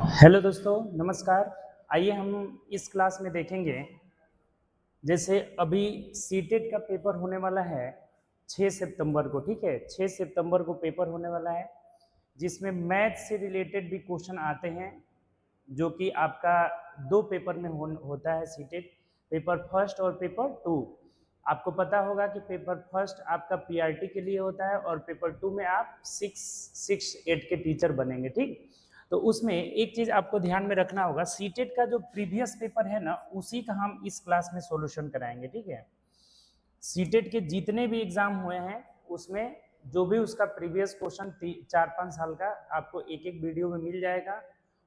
Hello दोस्तों, नमस्कार। आइए हम इस क्लास में देखेंगे, जैसे अभी सीटेट का पेपर होने वाला है 6 सितंबर को। ठीक है, 6 सितंबर को पेपर होने वाला है, जिसमें मैथ से रिलेटेड भी क्वेश्चन आते हैं, जो कि आपका दो पेपर में होता है सीटेट, पेपर फर्स्ट और पेपर टू। आपको पता होगा कि पेपर फर्स्ट आपका पीआरटी के लिए होता है और पेपर टू में आप 6 8 के टीचर बनेंगे। ठीक, तो उसमें एक चीज आपको ध्यान में रखना होगा, सीटेट का जो प्रीवियस पेपर है ना, उसी का हम इस क्लास में सॉल्यूशन कराएंगे। ठीक है, सीटेट के जितने भी एग्जाम हुए हैं उसमें जो भी उसका प्रीवियस क्वेश्चन 4 5 साल का आपको एक एक वीडियो में मिल जाएगा।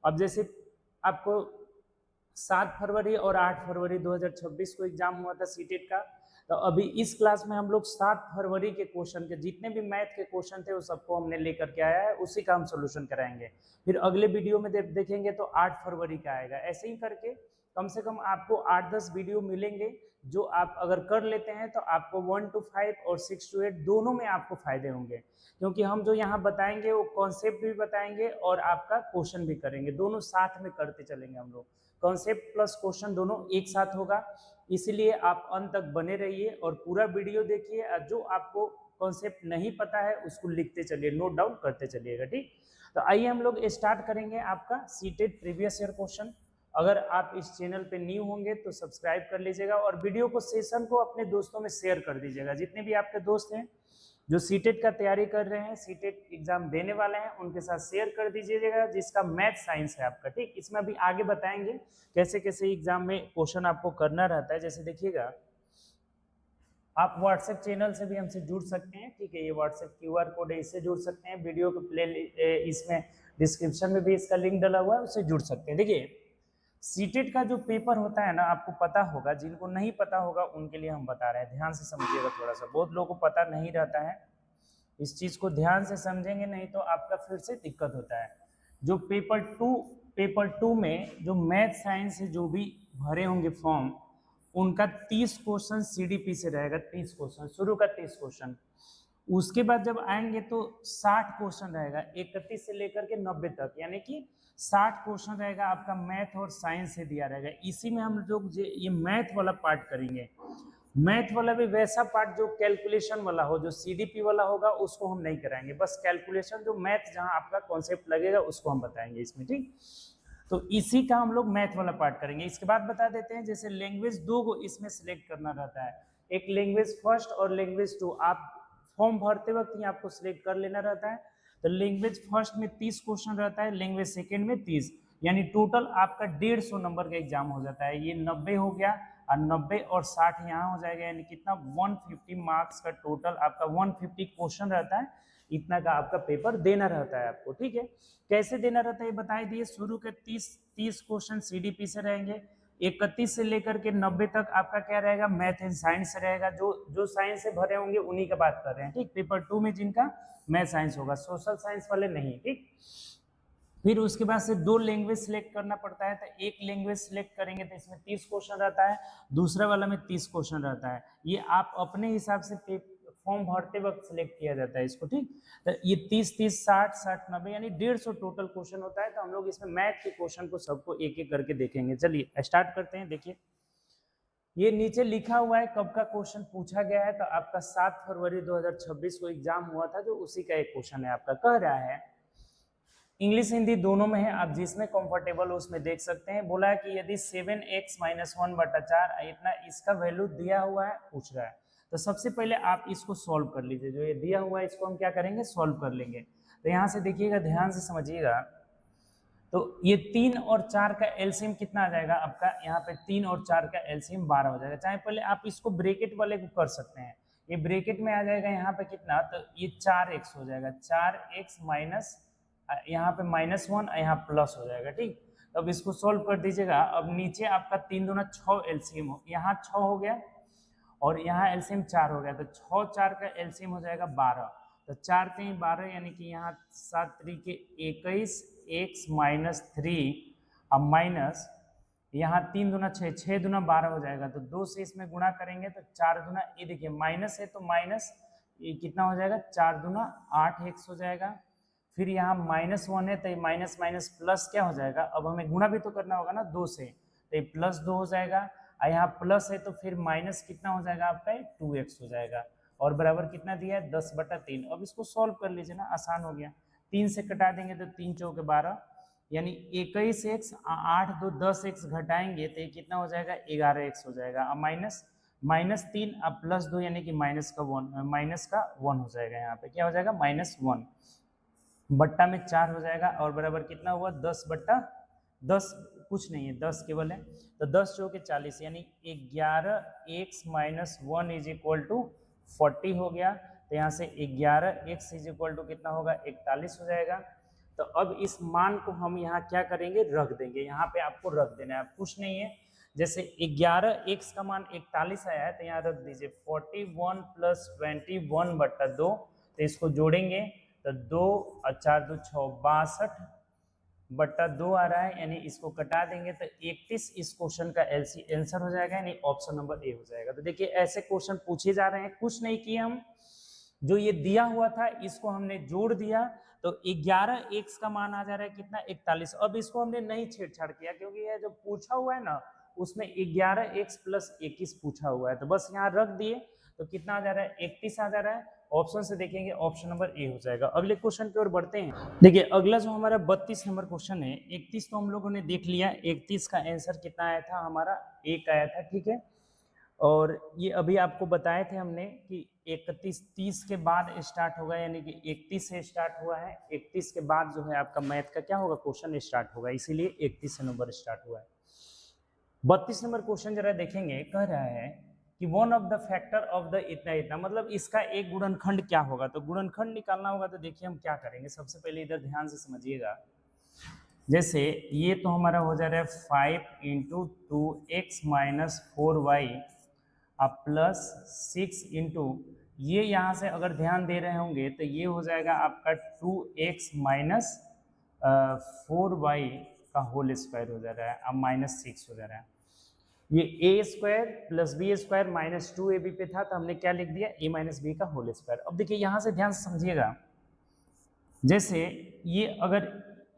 अब जैसे आपको 7 फरवरी और 8 फरवरी 2026 को एग्जाम हुआ था सीटेट का, तो अभी इस क्लास में हम लोग 7 फरवरी के क्वेश्चन के जितने भी मैथ के क्वेश्चन थे वो सबको हमने लेकर के आया है, उसी का हम सोल्यूशन कराएंगे। फिर अगले वीडियो में देखेंगे तो 8 फरवरी का आएगा। ऐसे ही करके कम से कम आपको 8 10 वीडियो मिलेंगे, जो आप अगर कर लेते हैं तो आपको 1 to 5 और 6 to 8 दोनों में आपको फायदे होंगे, क्योंकि हम जो यहाँ बताएंगे वो कॉन्सेप्ट भी बताएंगे और आपका क्वेश्चन भी करेंगे, दोनों साथ में करते चलेंगे हम लोग। कॉन्सेप्ट प्लस क्वेश्चन दोनों एक साथ होगा, इसीलिए आप अंत तक बने रहिए और पूरा वीडियो देखिए। जो आपको कॉन्सेप्ट नहीं पता है उसको लिखते चलिए, नोट डाउन करते चलिएगा। ठीक, तो आइए हम लोग स्टार्ट करेंगे आपका सीटेट प्रीवियस ईयर क्वेश्चन। अगर आप इस चैनल पे न्यू होंगे तो सब्सक्राइब कर लीजिएगा और वीडियो को, सेशन को अपने दोस्तों में शेयर कर दीजिएगा। जितने भी आपके दोस्त हैं जो सीटेट का तैयारी कर रहे हैं, सीटेट एग्जाम देने वाले हैं, उनके साथ शेयर कर दीजिएगा, जिसका मैथ साइंस है आपका। ठीक, इसमें अभी आगे बताएंगे कैसे कैसे एग्जाम में क्वेश्चन आपको करना रहता है। जैसे देखिएगा, आप व्हाट्सएप चैनल से भी हमसे जुड़ सकते हैं। ठीक है, ये व्हाट्सएप क्यूआर कोड है, इससे जुड़ सकते हैं। वीडियो के इसमें डिस्क्रिप्शन में भी इसका लिंक डला हुआ है, उससे जुड़ सकते हैं। देखिए, सीटेट का जो पेपर होता है ना, आपको पता होगा, जिनको नहीं पता होगा उनके लिए हम बता रहे हैं, ध्यान से समझिएगा। थोड़ा सा बहुत लोगों को पता नहीं रहता है, इस चीज को ध्यान से समझेंगे, नहीं तो आपका फिर से दिक्कत होता है। जो पेपर टू में जो मैथ साइंस से जो भी भरे होंगे फॉर्म, उनका 30 क्वेश्चन सीडीपी से रहेगा। 30 क्वेश्चन, शुरू का 30 क्वेश्चन। उसके बाद जब आएंगे तो 60 क्वेश्चन रहेगा, 31 से लेकर के 90 तक, यानी कि 60 क्वेश्चन रहेगा आपका मैथ और साइंस से दिया रहेगा। इसी में हम लोग ये मैथ वाला पार्ट करेंगे। मैथ वाला भी वैसा पार्ट जो कैलकुलेशन वाला हो, जो सीडीपी वाला होगा, उसको हम नहीं कराएंगे। बस कैलकुलेशन, जो मैथ जहां आपका कॉन्सेप्ट लगेगा उसको हम बताएंगे इसमें। ठीक, तो इसी का हम लोग मैथ वाला पार्ट करेंगे। इसके बाद बता देते हैं, जैसे लैंग्वेज दो को इसमें सिलेक्ट करना रहता है, एक लैंग्वेज फर्स्ट और लैंग्वेज टू। आप फॉर्म भरते वक्त ही आपको सिलेक्ट कर लेना रहता है। तो लैंग्वेज फर्स्ट में 30 क्वेश्चन रहता है, लैंग्वेज सेकेंड में 30, यानी टोटल आपका 150 नंबर का एग्जाम हो जाता है। ये 90 हो गया और 90 और 60 यहाँ हो जाएगा, यानी कितना 150 मार्क्स का टोटल आपका 150 क्वेश्चन रहता है। इतना का आपका पेपर देना रहता है आपको। ठीक है, कैसे देना रहता है ये बता दिए। शुरू के 30 क्वेश्चन सीडीपी से रहेंगे, 31 से लेकर के 90 तक आपका क्या रहेगा, मैथ एंड साइंस रहेगा। जो जो साइंस से भरे होंगे उन्हीं का बात कर रहे हैं। ठीक, पेपर टू में जिनका मैथ साइंस होगा, सोशल साइंस वाले नहीं। ठीक, फिर उसके बाद से दो लैंग्वेज सिलेक्ट करना पड़ता है। तो एक लैंग्वेज सिलेक्ट करेंगे तो इसमें 30 क्वेश्चन रहता है, दूसरा वाला में 30 क्वेश्चन रहता है। ये आप अपने हिसाब से फॉर्म भरते वक्त सिलेक्ट किया जाता है इसको। ठीक, तो ये 30 30 60 60 90 यानी 150 टोटल क्वेश्चन होता है। तो हम लोग इसमें मैथ के क्वेश्चन को सबको एक एक करके देखेंगे। चलिए स्टार्ट करते हैं। देखिए, ये नीचे लिखा हुआ है कब का क्वेश्चन पूछा गया है। तो आपका 7 फरवरी 2026 को एग्जाम हुआ था, जो उसी का एक क्वेश्चन है। आपका कह रहा है, इंग्लिश हिंदी दोनों में है, आप जिसमें कंफर्टेबल हो उसमें देख सकते हैं। बोला है कि यदि 7x - 1/4 इतना इसका वैल्यू दिया हुआ है, पूछ रहा है। तो सबसे पहले आप इसको सॉल्व कर लीजिए। जो ये दिया हुआ है इसको हम क्या करेंगे, सॉल्व कर लेंगे। तो यहाँ से देखिएगा, ध्यान से समझिएगा। तो ये 3 और 4 का एलसीएम कितना आ जाएगा आपका, यहाँ पे 3 और 4 का एलसीएम 12 हो जाएगा। चाहे पहले आप इसको ब्रेकेट वाले को कर सकते हैं, ये ब्रेकेट में आ जाएगा यहाँ पे कितना, तो ये 4x हो जाएगा, 4x माइनस यहाँ पे -1, यहाँ प्लस हो जाएगा। ठीक, अब इसको सोल्व कर दीजिएगा। अब नीचे आपका 3 दूना 6 एलसीएम हो, यहाँ 6 हो गया और यहाँ एलसीएम 4 हो गया। तो 6 4 का एलसीएम हो जाएगा 12। तो 4 3 12, यानी कि यहाँ 7 3 के 21, x - 3 अब माइनस यहाँ 3 दूना 6, 6 दूना 12 हो जाएगा। तो 2 से इसमें गुणा करेंगे तो 4 दूना, ये देखिए माइनस है तो माइनस, ये कितना हो जाएगा, 4 दूना 8x हो जाएगा। फिर यहाँ -1 है तो ये माइनस माइनस प्लस क्या हो जाएगा, अब हमें गुणा भी तो करना होगा ना 2 से, तो ये +2 हो जाएगा, और यहाँ प्लस है तो फिर माइनस कितना हो जाएगा आपका 2x हो जाएगा, और बराबर कितना दिया है 10/3। अब इसको सॉल्व कर लीजिए ना, आसान हो गया, 3 से कटा देंगे तो 3 चौके 12, यानी 21x, 8 2 10x घटाएंगे तो ये कितना हो जाएगा 11x हो जाएगा। अब -3 अब +2 यानी कि माइनस का 1 हो जाएगा, यहाँ पे क्या हो जाएगा -1 बट्टा में 4 हो जाएगा, और बराबर कितना हुआ 10/10, कुछ नहीं है 10 केवल है, तो 10 चौके 40 यानी 11x - 1 = 40 हो गया, तो यहाँ से 11x = कितना होगा 41 हो जाएगा। तो अब इस मान को हम यहाँ क्या करेंगे, रख देंगे, यहाँ पे आपको रख देना है, कुछ नहीं है, जैसे 11x का मान 41 आया है तो यहाँ रख दीजिए 41 + 21/2, तो इसको जोड़ेंगे तो 2 और 4 2 6 62/2 आ रहा है, यानी इसको कटा देंगे तो 31 इस क्वेश्चन का आंसर हो जाएगा, यानी ऑप्शन नंबर ए हो जाएगा। तो देखिए ऐसे क्वेश्चन पूछे जा रहे हैं, कुछ नहीं किए हम, जो ये दिया हुआ था इसको हमने जोड़ दिया, तो 11x का मान आ जा रहा है कितना 41। अब इसको हमने नहीं छेड़छाड़ किया क्योंकि ये जो पूछा हुआ है ना उसमें 11x + 21 पूछा हुआ है, तो बस यहाँ रख दिए, तो कितना आ जा रहा है 31 आ जा रहा है। ऑप्शन से देखेंगे ऑप्शन नंबर ए हो जाएगा। अगले क्वेश्चन की ओर बढ़ते हैं। देखिए अगला जो हमारा 32 नंबर क्वेश्चन है, 31 तो हम लोगों ने देख लिया, 31 का आंसर कितना आया था हमारा 1 आया था, ठीक है। और ये अभी आपको बताए थे हमने कि 31 30 के बाद स्टार्ट होगा, यानी कि 31 से स्टार्ट हुआ है, 31 के बाद जो है आपका मैथ का क्या होगा क्वेश्चन स्टार्ट होगा, इसीलिए 31 से नंबर स्टार्ट हुआ है। 32 नंबर क्वेश्चन जरा देखेंगे, कह रहा है कि one of the factor of the इतना इतना, मतलब इसका एक गुणनखंड क्या होगा, तो गुणनखंड निकालना होगा। तो देखिए हम क्या करेंगे, सबसे पहले इधर ध्यान से समझिएगा, जैसे ये तो हमारा हो जा रहा है 5 × 2x - 4y +6 इंटू, ये यहाँ से अगर ध्यान दे रहे होंगे तो ये हो जाएगा आपका 2x - 4y का होल स्क्वायर हो जा रहा है, अब -6 हो जा रहा है। ये a² + b² - 2ab पे था, तो हमने क्या लिख दिया a - b का होल स्क्वायर। अब देखिए यहाँ से ध्यान से समझिएगा, जैसे ये अगर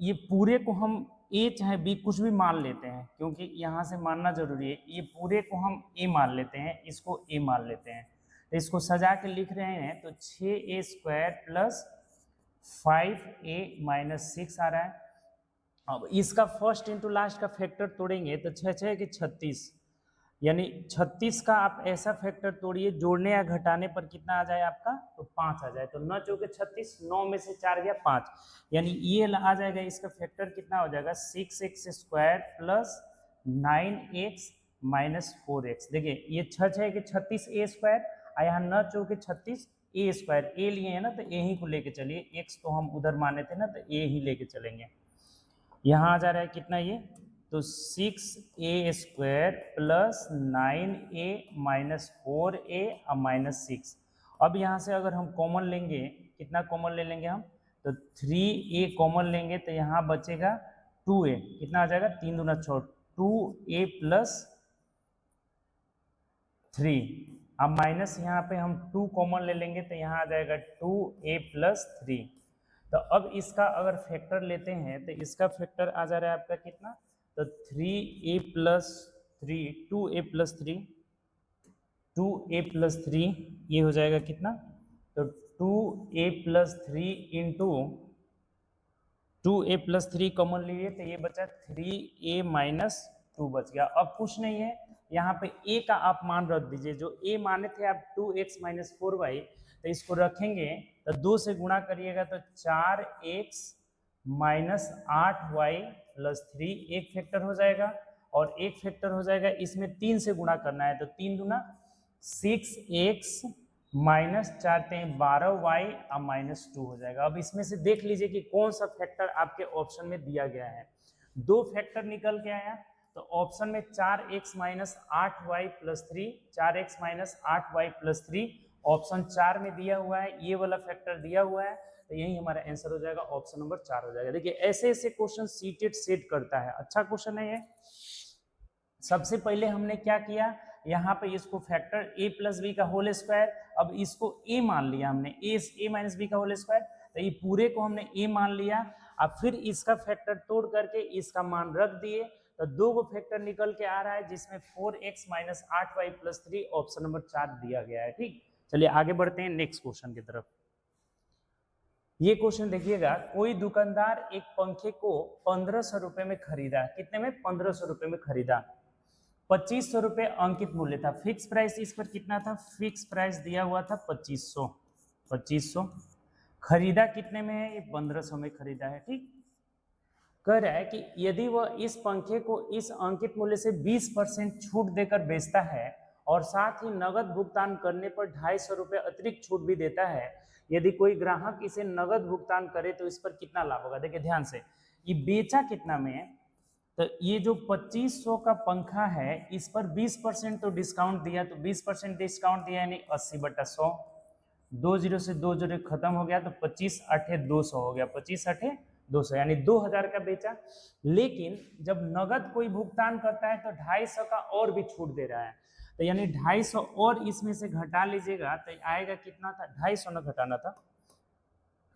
ये पूरे को हम a चाहे b कुछ भी मान लेते हैं, क्योंकि यहाँ से मानना जरूरी है, ये पूरे को हम a मान लेते हैं, इसको a मान लेते हैं, तो इसको सजा के लिख रहे हैं, तो 6a² + 5a - 6 आ रहा है। अब इसका फर्स्ट इंटू लास्ट का फैक्टर तोड़ेंगे तो 6 6 के 36, यानी 36 का आप ऐसा फैक्टर तोड़िए, जोड़ने या घटाने पर कितना आ जाए आपका, तो 5 आ जाए, तो 9 चौके 36, 9 में से 4 गया 5, यानी ये आ जाएगा, इसका फैक्टर कितना हो जाएगा 6x² + 9x - 4x। देखिए ये 6 6 के 36a², और यहाँ 9 चौके 36 a², a लिए है ना तो a ही को लेके चलिए, x तो हम उधर माने थे ना तो a ही लेके चलेंगे। यहाँ आ जा रहा है कितना ये, तो 6a² + 9a - 4a और -6। अब यहाँ से अगर हम कॉमन लेंगे, कितना कॉमन ले लेंगे हम, तो 3a कॉमन लेंगे, तो यहाँ बचेगा 2a, कितना आ जाएगा 3 दूना 6, 2a + 3, अब माइनस यहाँ पे हम 2 कॉमन ले लेंगे, तो यहाँ आ जाएगा 2a + 3। तो अब इसका अगर फैक्टर लेते हैं तो इसका फैक्टर आ जा रहा है आपका कितना, तो 3a + 3, 2a + 3, 2a + 3, ये हो जाएगा कितना, तो 2a + 3 इंटू 2a + 3 कॉमन लीजिए, तो ये बचा 3a - 2 बच गया। अब कुछ नहीं है, यहाँ पे a का आप मान रख दीजिए, जो a माने थे आप 2x - 4y, तो इसको रखेंगे तो 2 से गुणा करिएगा तो 4x - 8y + 3 एक फैक्टर हो जाएगा, और एक फैक्टर हो जाएगा इसमें 3 से गुणा करना है, तो 3 दूना 6x - 4 12y और -2 हो जाएगा। अब इसमें से देख लीजिए कि कौन सा फैक्टर आपके ऑप्शन में दिया गया है। 2 फैक्टर निकल के आया, तो ऑप्शन में 4x - 8y + 3, 4x - 8y + 3 option 4 में दिया हुआ है, ये वाला फैक्टर दिया हुआ है, तो यही हमारा आंसर हो जाएगा, ऑप्शन नंबर 4 हो जाएगा। देखिए ऐसे ऐसे क्वेश्चन सीटेट सेट करता है, अच्छा क्वेश्चन है ये। सबसे पहले हमने क्या किया, यहाँ पे इसको फैक्टर a + b का होल स्क्वायर, अब इसको a मान लिया हमने, a - b का होल स्क्वायर, तो ये पूरे को हमने ए मान लिया। अब फिर इसका फैक्टर तोड़ करके इसका मान रख दिए, तो 2 गो फैक्टर निकल के आ रहा है जिसमें 4x minus 8y plus 3 option number 4 दिया गया है। ठीक, चलिए आगे बढ़ते हैं नेक्स्ट क्वेश्चन की तरफ। ये क्वेश्चन देखिएगा, कोई दुकानदार एक पंखे को 1500 रुपए में खरीदा। कितने में? 1500 रुपए में खरीदा। 2500 रुपए अंकित मूल्य था। फिक्स प्राइस इस पर कितना था? फिक्स प्राइस दिया हुआ था 2500। 2500 खरीदा कितने में है? ये 1500 में खरीदा है। ठीक, कह रहा है कि यदि वह इस पंखे को इस अंकित मूल्य से 20% छूट देकर बेचता है और साथ ही नगद भुगतान करने पर 250 रुपए अतिरिक्त छूट भी देता है, यदि कोई ग्राहक इसे नगद भुगतान करे तो इस पर कितना लाभ होगा? देखिए ध्यान से, ये बेचा कितना में है? तो ये जो 2500 का पंखा है इस पर 20% तो डिस्काउंट दिया, तो 20% डिस्काउंट दिया यानी 80/100। 20 से 20 खत्म हो गया तो 25 8 200 हो गया। 25 8 200 यानी 2000 का बेचा। लेकिन जब नगद कोई भुगतान करता है तो 250 का और भी छूट दे रहा है, तो यानी 250 और इसमें से घटा लीजिएगा तो आएगा कितना था? 250 ना घटाना था,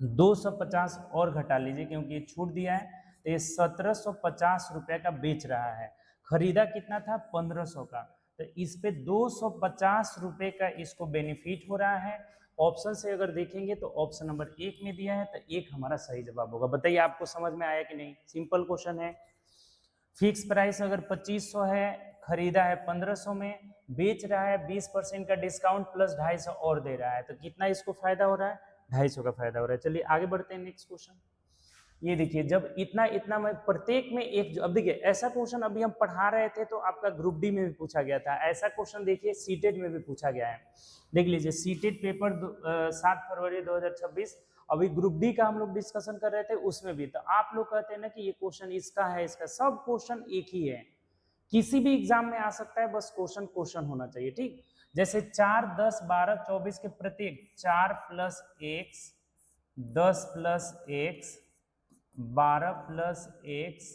250 और घटा लीजिए क्योंकि ये छूट दिया है, तो ये 1750 रुपए का बेच रहा है। खरीदा कितना था? 1500 का, तो इस पे 250 रुपए का इसको बेनिफिट हो रहा है। ऑप्शन से अगर देखेंगे तो ऑप्शन नंबर 1 में दिया है, तो 1 हमारा सही जवाब होगा। बताइए आपको समझ में आया कि नहीं? सिंपल क्वेश्चन है। फिक्स प्राइस अगर 2500 है, खरीदा है 1500 में, बेच रहा है 20% का डिस्काउंट प्लस 250 और दे रहा है, तो कितना इसको फायदा हो रहा है? 250 का फायदा हो रहा है। चलिए आगे बढ़ते हैं नेक्स्ट क्वेश्चन। ये देखिए, जब इतना इतना में प्रत्येक में एक, अब देखिए ऐसा क्वेश्चन अभी हम पढ़ा रहे थे तो आपका ग्रुप डी में भी पूछा गया था। ऐसा क्वेश्चन देखिए सीटेट में भी पूछा गया है। देख लीजिए सीटेट पेपर 7 फरवरी 2026, अभी ग्रुप डी का हम लोग डिस्कशन कर रहे थे उसमें भी। तो आप लोग कहते हैं ना कि ये क्वेश्चन इसका है, इसका, सब क्वेश्चन एक ही है, किसी भी एग्जाम में आ सकता है, बस क्वेश्चन क्वेश्चन होना चाहिए। ठीक, जैसे 4 10 12 24 के प्रत्येक 4 plus x, 10 plus x, 12 plus x,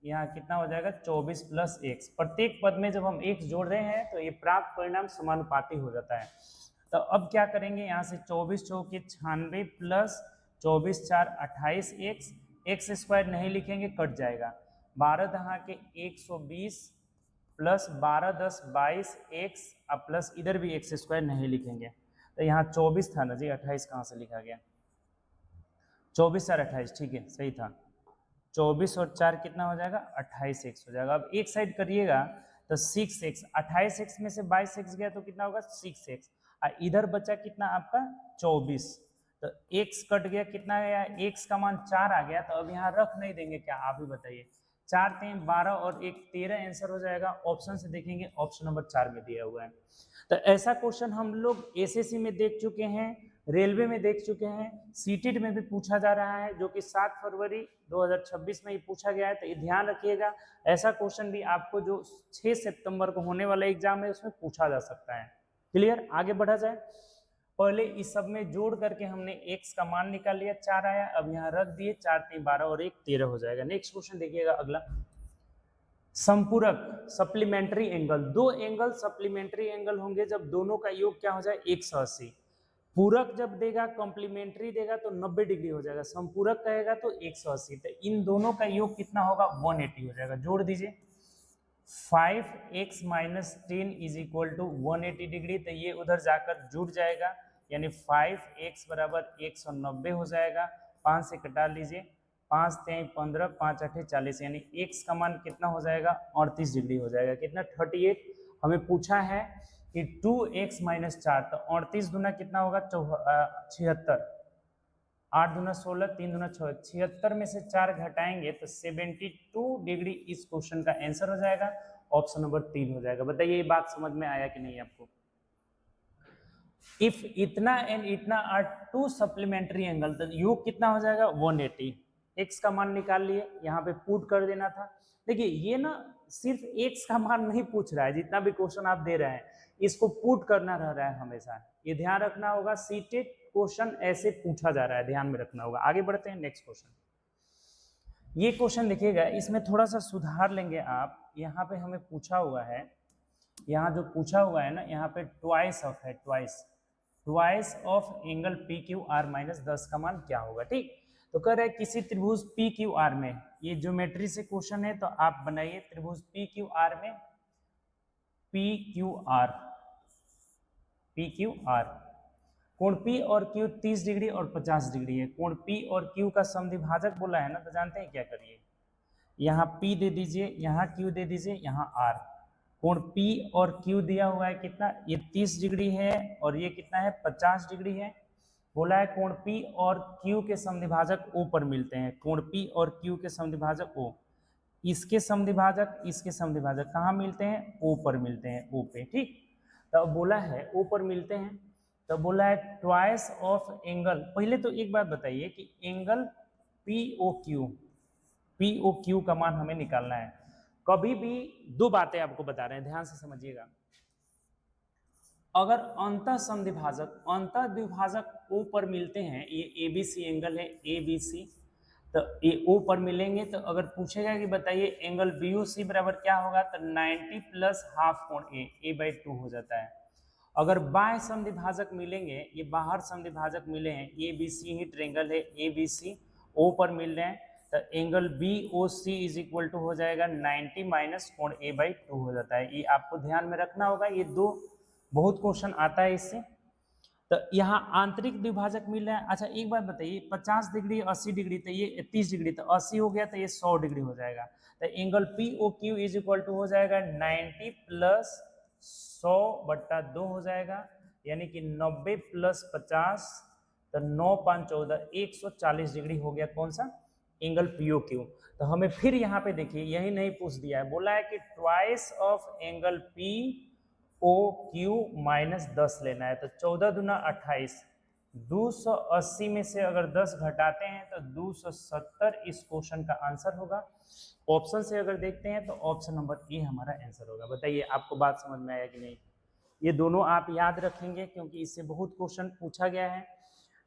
यहाँ कितना हो जाएगा? 24 प्लस एक्स। प्रत्येक पद में जब हम एक्स जोड़ रहे हैं तो ये प्राप्त परिणाम समानुपाती हो जाता है। तो अब क्या करेंगे? यहाँ से 24 चौके 96 प्लस 24 4 28 एक्स, एक्स स्क्वायर नहीं लिखेंगे कट जाएगा। 12 दहा के 120 प्लस 12 10 22 एक्स, अब प्लस इधर भी एक्स स्क्वायर नहीं लिखेंगे, तो यहाँ 24 था ना जी, 28 कहाँ से लिखा गया? 24 4 28, ठीक है सही था। 24 और 4 कितना हो जाएगा? 28 एक्स हो जाएगा। अब एक साइड करिएगा तो 6 एक्स, 28 एक्स में से 22 एक्स गया तो कितना होगा? 6 एक्स। इधर बचा कितना आपका? 24, तो एक्स कट गया, कितना गया? एक्स का मान 4 आ गया, तो अब यहाँ रख नहीं देंगे क्या? आप ही बताइए। 4 3 12 और 1 13 आंसर हो जाएगा। ऑप्शन से देखेंगे ऑप्शन नंबर 4 में दिया हुआ है। तो ऐसा क्वेश्चन हम लोग एसएससी में देख चुके हैं, रेलवे में देख चुके हैं, सीटेट में भी पूछा जा रहा है, जो कि 7 फरवरी 2026 में ही पूछा गया है। तो ये ध्यान रखिएगा, ऐसा क्वेश्चन भी आपको जो 6 सितंबर को होने वाला एग्जाम है उसमें पूछा जा सकता है। क्लियर? आगे बढ़ा जाए। पहले इस सब में जोड़ करके हमने x का मान निकाल लिया, 4 आया, अब यहाँ रख दिए, 4 3 12 और 1 13 हो जाएगा। नेक्स्ट क्वेश्चन देखिएगा अगला। संपूरक सप्लीमेंट्री एंगल, दो एंगल सप्लीमेंट्री एंगल होंगे जब दोनों का योग क्या हो जाए? 180। पूरक जब देगा, कॉम्प्लीमेंट्री देगा तो 90 डिग्री हो जाएगा, संपूरक कहेगा तो 180। तो इन दोनों का योग कितना होगा? 180 हो जाएगा। जोड़ दीजिए, 5x minus 10 is equal to 180 degree, तो ये उधर जाकर जुड़ जाएगा, यानी 5x बराबर 190 हो जाएगा। 5 से कटा लीजिए, 5 3 15 5 8 40, यानी x का मान कितना हो जाएगा? 38 डिग्री हो जाएगा। कितना? 38। हमें पूछा है कि 2x माइनस 4, तो 38 दूना कितना होगा? 76, 8 दूना 16, 3 दूना 6, 76 में से 4 घटाएंगे तो 72 डिग्री इस क्वेश्चन का आंसर हो जाएगा। ऑप्शन नंबर 3 हो जाएगा। बताइए ये बात समझ में आया कि नहीं आपको? इफ इतना एंड इतना आर टू सप्लीमेंट्री एंगल, तो योग कितना हो जाएगा? 180। एक्स का मान निकाल लिए, यहाँ पे पुट कर देना था। देखिए ये ना सिर्फ एक्स का मान नहीं पूछ रहा है, जितना भी क्वेश्चन आप दे रहे हैं इसको पुट करना रह रहा है हमेशा, ये ध्यान रखना होगा। सीटेट क्वेश्चन ऐसे पूछा जा रहा है, ध्यान में रखना होगा। आगे बढ़ते हैं नेक्स्ट क्वेश्चन। ये क्वेश्चन देखिएगा, इसमें थोड़ा सा सुधार लेंगे आप। यहाँ पे हमें पूछा हुआ है, यहाँ जो पूछा हुआ है ना, यहाँ पे ट्वाइस ऑफ है, twice twice of angle P Q R minus 10 का मान क्या होगा। ठीक, तो कह रहे हैं किसी त्रिभुज पी क्यू आर में, ये ज्योमेट्री से क्वेश्चन है, तो आप बनाइए त्रिभुज पी क्यू आर में, P Q R, P Q R, कोण P और Q 30 डिग्री और 50 डिग्री है। कोण P और Q का समद्विभाजक बोला है ना, तो जानते हैं क्या करिए, यहाँ P दे दीजिए, यहाँ Q दे दीजिए, यहाँ R। कोण P और Q दिया हुआ है कितना, ये 30 डिग्री है और ये कितना है 50 डिग्री है। बोला है कोण P और Q के समद्विभाजक O पर मिलते हैं। कोण P और Q के समद्विभाजक O, इसके समद्विभाजक कहाँ मिलते हैं, O पर मिलते हैं, O पे। ठीक, तो बोला है O पर मिलते हैं, तो बोला है ट्वाइस ऑफ एंगल। पहले तो एक बात बताइए कि एंगल POQ का मान हमें निकालना है। कभी भी दो बातें आपको बता रहे हैं, ध्यान से समझिएगा। अगर अंतः द्विभाजक O पर मिलते हैं, ये ABC एंगल है ABC, तो ये O पर मिलेंगे, तो अगर पूछेगा कि बताइए एंगल BOC बराबर क्या होगा, तो 90 प्लस हाफ कोण A/2 हो जाता है। अगर बाह्य समद्विभाजक मिलेंगे, ये बाहर समद्विभाजक मिले हैं, ABC ही ट्रायंगल है, ABC O पर मिल रहे हैं, तो angle BOC is equal to हो जाएगा 90 माइनस कोण A/2 हो जाता है। ये आपको ध्यान में रखना होगा, ये दो बहुत क्वेश्चन आता है इससे। तो यहाँ आंतरिक द्विभाजक मिल रहा है। अच्छा एक बात बताइए, 50 डिग्री 80 डिग्री, तो ये 30 डिग्री, तो 80 हो गया, तो ये 100 डिग्री हो जाएगा। तो angle POQ is equal to हो जाएगा 90 प्लस 100/2 हो जाएगा, यानी कि 90 प्लस 50, तो 9 5 14, 140 डिग्री हो गया। कौन सा, एंगल POQ। तो हमें फिर यहाँ पे देखिए, यही नहीं पूछ दिया है, बोला है कि twice of angle POQ minus 10 लेना है। तो 14 दूना 28, 280 में से अगर 10 घटाते हैं तो 270 इस क्वेश्चन का आंसर होगा। ऑप्शन से अगर देखते हैं तो ऑप्शन नंबर ए हमारा आंसर होगा। बताइए आपको बात समझ में आया कि नहीं। ये दोनों आप याद रखेंगे क्योंकि इससे बहुत क्वेश्चन पूछा गया है।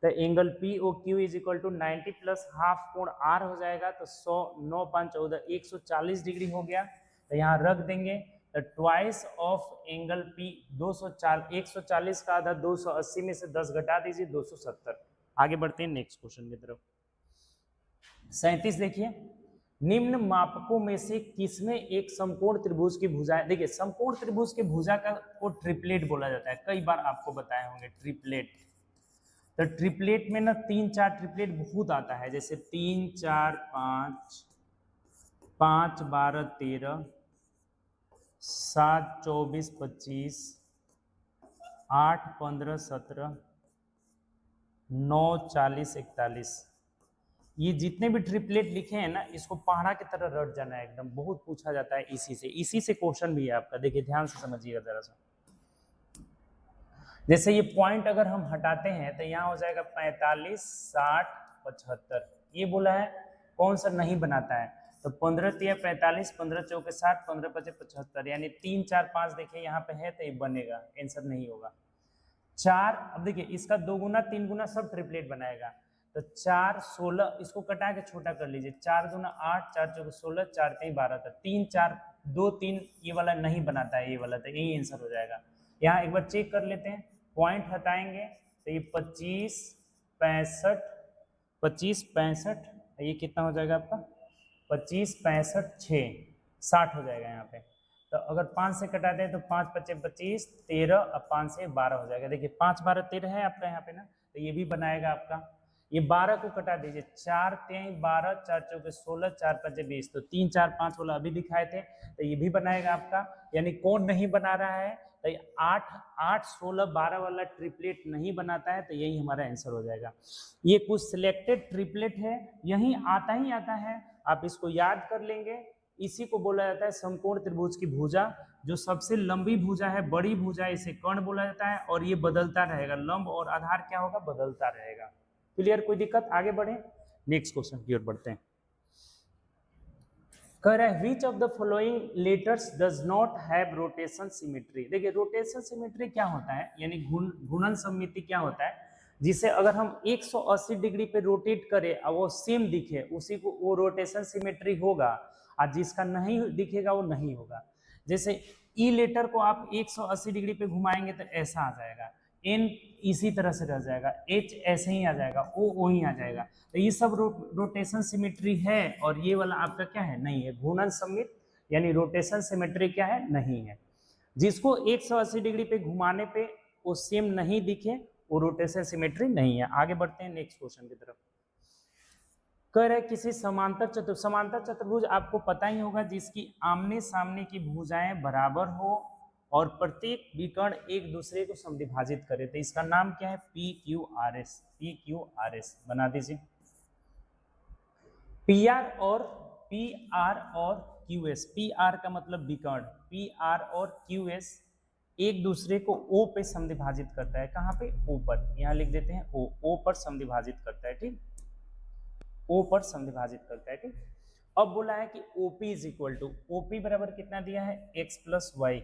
तो angle POQ is equal to 90 plus half कोण R हो जाएगा, तो 100 9 5 14 140 डिग्री हो गया। तो यहाँ रख देंगे, तो ट्वाइस ऑफ एंगल P 140 का आधा 280 में से 10 घटा दीजिए 270। आगे बढ़ते हैं नेक्स्ट क्वेश्चन की तरफ। 37 देखिए, निम्न मापकों में से किसमें एक समकोण त्रिभुज की भुजा, देखिए समकोण त्रिभुज के भुजा का को ट्रिपलेट बोला जाता है, कई बार आपको बताए होंगे ट्रिपलेट। तो ट्रिपलेट में ना 3 4 ट्रिपलेट बहुत आता है, जैसे 3 4 5, 5 12 13, 7 24 25, 8 15 17, 9 40 41। ये जितने भी ट्रिपलेट लिखे हैं ना, इसको पहाड़ा की तरह रट जाना है एकदम, बहुत पूछा जाता है इसी से क्वेश्चन भी है आपका। देखिए ध्यान से समझिएगा जरा सा। जैसे ये पॉइंट अगर हम हटाते हैं तो यहाँ हो जाएगा 45 60 75। ये बोला है कौन सा नहीं बनाता है, तो 15 3 45, 15 चौके 60, 15 5 75, यानी 3 4 5 देखिए यहाँ पे है, तो ये बनेगा, आंसर नहीं होगा। 4, अब देखिए इसका 2 गुना 3 गुना सब ट्रिपलेट बनाएगा, तो 4 16, इसको कटा के छोटा कर लीजिए, 4 दूना 8, 4 चौके 16, 4 3 12, तो 3 4 2 3 ये वाला नहीं बनाता है, ये वाला, तो यही आंसर हो जाएगा। यहाँ एक बार चेक कर लेते हैं, पॉइंट हटाएंगे तो ये 25 65, ये कितना हो जाएगा आपका 25 65 6 60 हो जाएगा यहाँ पे। तो अगर 5 से कटाते हैं तो 5 5 25 13 और 5 से 12 हो जाएगा। देखिए 5 12 13 है आपका यहाँ पे ना, तो ये भी बनाएगा आपका। ये 12 को कटा दीजिए, 4 3 12, 4 चौके 16, 4 5 20, तो 3 4 5 वाला अभी दिखाए थे, तो ये भी बनाएगा आपका। यानी कौन नहीं बना रहा है, तो 8 8 16 12 वाला ट्रिपलेट नहीं बनाता है, तो यही हमारा आंसर हो जाएगा। ये कुछ सिलेक्टेड ट्रिपलेट है, यही आता है, आप इसको याद कर लेंगे। इसी को बोला जाता है समकोण त्रिभुज की भुजा, जो सबसे लंबी भुजा है, बड़ी भुजा, इसे कर्ण बोला जाता है, और ये बदलता रहेगा, लंब और आधार क्या होगा, बदलता रहेगा। क्लियर, कोई दिक्कत, आगे बढ़े नेक्स्ट क्वेश्चन की ओर बढ़ते हैं। कह रहा है which of the following letters does not have rotation symmetry. देखिए रोटेशन सिमेट्री क्या होता है, यानी घूर्णन सममिति क्या होता है, जिसे अगर हम 180 डिग्री पे रोटेट करें और वो सेम दिखे, उसी को वो रोटेशन सिमेट्री होगा, और जिसका नहीं दिखेगा वो नहीं होगा। जैसे ई लेटर को आप 180 डिग्री पे घुमाएंगे तो ऐसा आ जाएगा, एन इसी तरह से रह जाएगा, एच ऐसे ही आ जाएगा, ओ ही आ जाएगा। तो ये सब रोटेशन सिमेट्री है, और ये वाला आपका क्या है, नहीं है। घूर्णन सममित यानी रोटेशन सिमेट्री क्या है, नहीं है। जिसको 180 डिग्री पे घुमाने पे वो सेम नहीं दिखे, वो रोटेशन सिमेट्री नहीं है। आगे बढ़ते हैं नेक्स्ट क्वेश्चन की तरफ। कह रहे किसी समांतर चतुर्भुज आपको पता ही होगा जिसकी आमने सामने की भुजाएं बराबर हो और प्रत्येक विकर्ण एक दूसरे को समद्विभाजित करे, तो इसका नाम क्या है, P Q R S. P Q R S बना दीजिए। पी आर और क्यू एस, पी आर का मतलब विकर्ण, पी आर और क्यू एस एक दूसरे को ओ पे समद्विभाजित करता है। कहाँ पे, ओ पर, यहाँ लिख देते हैं ओ पर समद्विभाजित करता है, ठीक, ओ पर समद्विभाजित करता है, ठीक। अब बोला है कि OP is equal to, OP बराबर कितना दिया है, x प्लस वाई।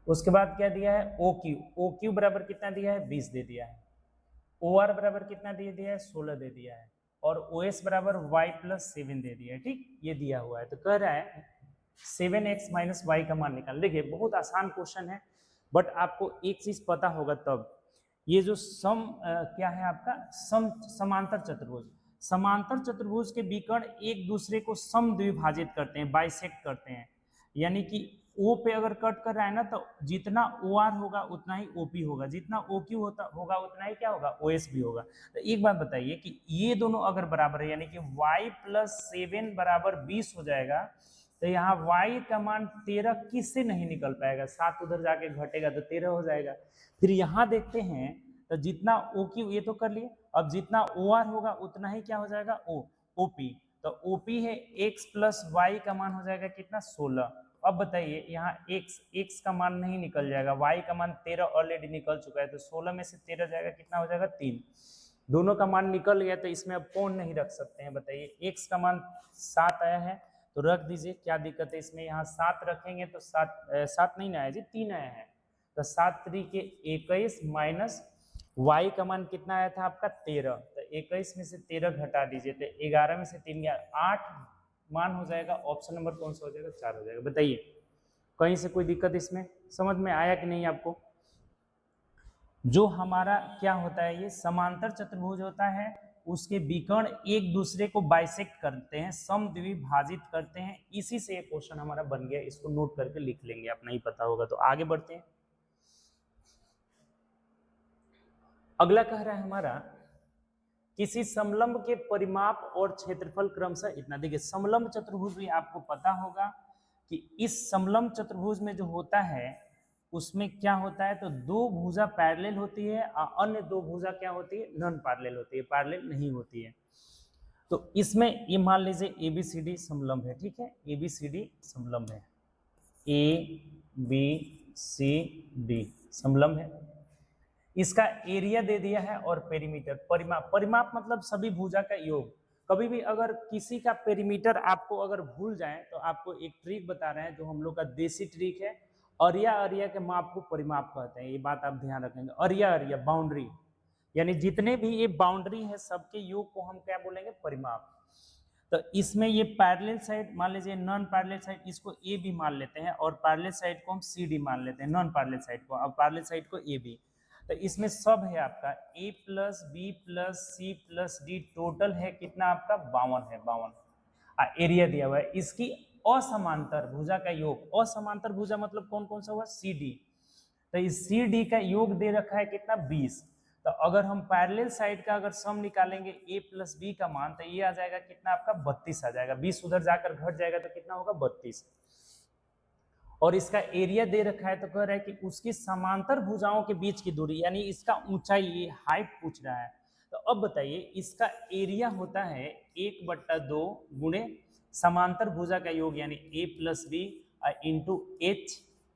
उसके बाद क्या दिया है, OQ बराबर कितना दिया है, 20 दे दिया है। OR बराबर कितना दे दिया है, 16 दे दिया है। और OS बराबर y प्लस 7 दे दिया है, ठीक, ये दिया हुआ है। तो कह रहा है 7x माइनस वाई का मान निकाल। देखिए बहुत आसान क्वेश्चन है, बट आपको एक चीज पता होगा तब, ये जो क्या है आपका समांतर चतुर्भुज, समांतर चतुर्भुज के विकर्ण एक दूसरे को समद्विभाजित करते हैं, बाइसेक्ट करते हैं। यानी कि O पे अगर कट कर रहा है ना, तो जितना OR होगा उतना ही OP होगा, जितना OQ होगा उतना ही क्या होगा, OS भी होगा। तो एक बात बताइए कि ये दोनों अगर बराबर है, यानी कि y प्लस 7 बराबर 20 हो जाएगा, तो यहाँ y का मान 13 किससे नहीं निकल पाएगा, 7 उधर जाके घटेगा तो 13 हो जाएगा। फिर यहाँ देखते हैं, तो जितना OQ ये तो कर लिए, अब जितना OR होगा उतना ही क्या हो जाएगा, OP। तो OP है x प्लस वाई का मान हो जाएगा कितना, 16। अब बताइए यहाँ x का मान नहीं निकल जाएगा, y का मान 13 ऑलरेडी निकल चुका है, तो 16 में से 13 जाएगा कितना हो जाएगा, 3। दोनों का मान निकल गया, तो इसमें अब कौन नहीं रख सकते हैं बताइए। x का मान 7 आया है तो रख दीजिए, क्या दिक्कत है इसमें, यहाँ 7 रखेंगे तो 7 नहीं ना आया जी, 3 आया है। तो 7 के 21 माइनस y का मान कितना आया था आपका, 13। तो 21 में से 13 घटा दीजिए, तो 11 में से 3 गया 8 मान हो जाएगा। ऑप्शन नंबर कौन सा हो जाएगा, 4 हो जाएगा। बताइए कहीं से कोई दिक्कत इसमें, समझ में आया कि नहीं आपको। जो हमारा क्या होता है, ये समांतर चतुर्भुज होता है, उसके विकर्ण एक दूसरे को बाइसेक्ट करते हैं, समद्विभाजित करते हैं। इसी से ये क्वेश्चन हमारा बन गया, इसको नोट करके लिख लेंगे, आप नहीं पता होगा तो। आगे बढ़ते हैं, अगला कह रहा है हमारा, किसी समलंब के परिमाप और क्षेत्रफल क्रमशः इतना। देखिए समलंब चतुर्भुज भी आपको पता होगा कि इस समलंब चतुर्भुज में जो होता है उसमें क्या होता है, तो दो भुजा पैरेलल होती है और अन्य दो भुजा क्या होती है, नॉन पैरेलल होती है, पैरेलल नहीं होती है। तो इसमें ये मान लीजिए ABCD समलंब है, ठीक है, ABCD समलंब है, ABCD समलंब है। इसका एरिया दे दिया है और पेरीमीटर, परिमाप मतलब सभी भुजा का योग। कभी भी अगर किसी का पेरीमीटर आपको अगर भूल जाए तो आपको एक ट्रिक बता रहे हैं जो हम लोग का देसी ट्रिक है, अरिया के माप को परिमाप कहते हैं। ये बात आप ध्यान रखेंगे, अरिया बाउंड्री, यानी जितने भी ये बाउंड्री है सबके योग को हम क्या बोलेंगे, परिमाप। तो इसमें ये पैरेलल साइड मान लीजिए, नॉन पैरेलल साइड इसको ए बी मान लेते हैं, और पैरेलल साइड को हम CD मान लेते हैं, नॉन पैरेलल साइड को, अब पैरेलल साइड को AB। तो इसमें सब है आपका A plus B plus C plus D, total है कितना आपका, 52 है, 52। एरिया दिया हुआ है। इसकी असमांतर भुजा का योग, असमांतर भुजा मतलब कौन कौन सा हुआ, CD। तो इस CD का योग दे रखा है कितना, 20। तो अगर हम पैरेलल साइड का अगर सम निकालेंगे A प्लस बी का मान, तो ये आ जाएगा कितना आपका, 32 आ जाएगा। 20 उधर जाकर घट जाएगा तो कितना होगा, 32। और इसका एरिया दे रखा है, तो कह रहा है कि उसकी समांतर भुजाओं के बीच की दूरी, यानी इसका ऊंचाई, ये हाइट पूछ रहा है। तो अब बताइए इसका एरिया होता है 1/2 गुणे समांतर भुजा का योग, यानी A plus B into H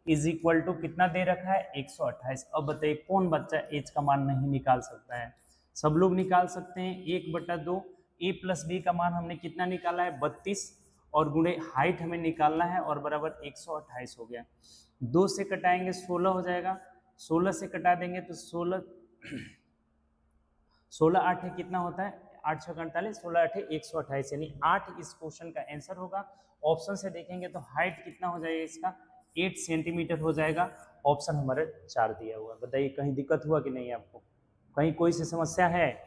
is equal to कितना दे रखा है, 128। अब बताइए कौन बच्चा H का मान नहीं निकाल सकता है, सब लोग निकाल सकते हैं। 1/2 A प्लस बी का मान हमने कितना निकाला है, 32, और गुणे हाइट हमें निकालना है, और बराबर 128 हो गया। 2 से कटाएंगे 16 हो जाएगा, 16 से कटा देंगे तो 16 8 कितना होता है, 8 6 48, 16 8 128, यानी 8 इस क्वेश्चन का आंसर होगा। ऑप्शन से देखेंगे तो हाइट कितना हो जाएगा इसका, 8 सेंटीमीटर हो जाएगा। ऑप्शन हमारे 4 दिया हुआ। बताइए कहीं दिक्कत हुआ कि नहीं आपको, कहीं कोई सी समस्या है?